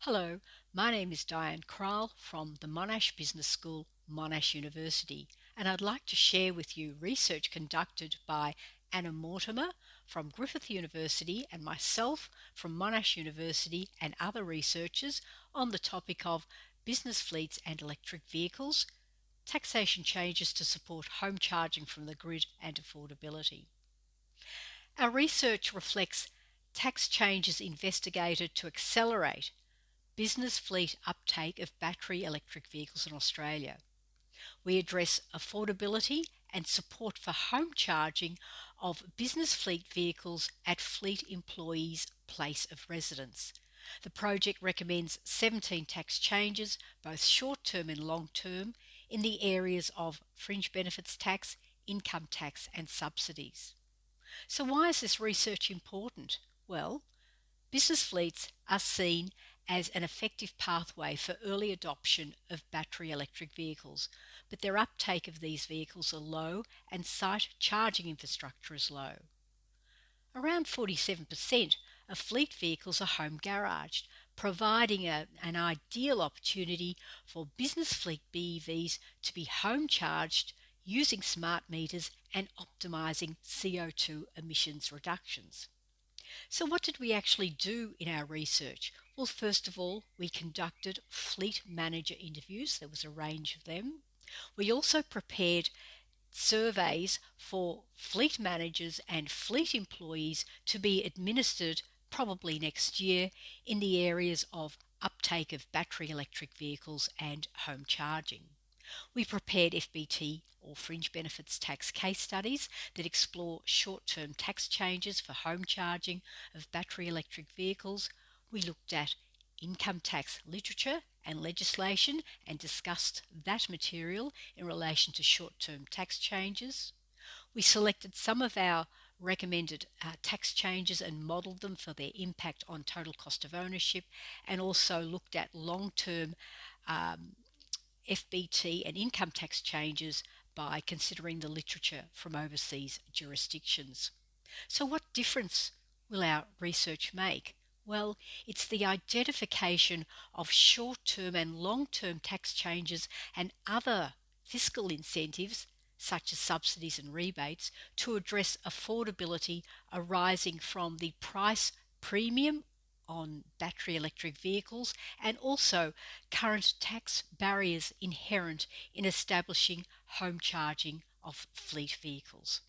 Hello, my name is Diane Kraal from the Monash Business School, Monash University, and I'd like to share with you research conducted by Anna Mortimer from Griffith University and myself from Monash University and other researchers on the topic of business fleets and electric vehicles, taxation changes to support home charging from the grid and affordability. Our research reflects tax changes investigated to accelerate business fleet uptake of battery electric vehicles in Australia. We address affordability and support for home charging of business fleet vehicles at fleet employees' place of residence. The project recommends 17 tax changes, both short term and long term, in the areas of fringe benefits tax, income tax, and subsidies. So, why is this research important? Well, business fleets are seen as an effective pathway for early adoption of battery electric vehicles, but their uptake of these vehicles are low and site charging infrastructure is low. Around 47% of fleet vehicles are home garaged, providing an ideal opportunity for business fleet BEVs to be home charged using smart meters and optimizing CO2 emissions reductions. So, what did we actually do in our research? Well, first of all, we conducted fleet manager interviews. There was a range of them. We also prepared surveys for fleet managers and fleet employees to be administered probably next year in the areas of uptake of battery electric vehicles and home charging. We prepared FBT or fringe benefits tax case studies that explore short-term tax changes for home charging of battery electric vehicles. We looked at income tax literature and legislation and discussed that material in relation to short-term tax changes. We selected some of our recommended tax changes and modelled them for their impact on total cost of ownership, and also looked at long-term FBT and income tax changes by considering the literature from overseas jurisdictions. So, what difference will our research make? Well, it's the identification of short term and long term tax changes and other fiscal incentives, such as subsidies and rebates, to address affordability arising from the price premium on battery electric vehicles and also current tax barriers inherent in establishing home charging of fleet vehicles.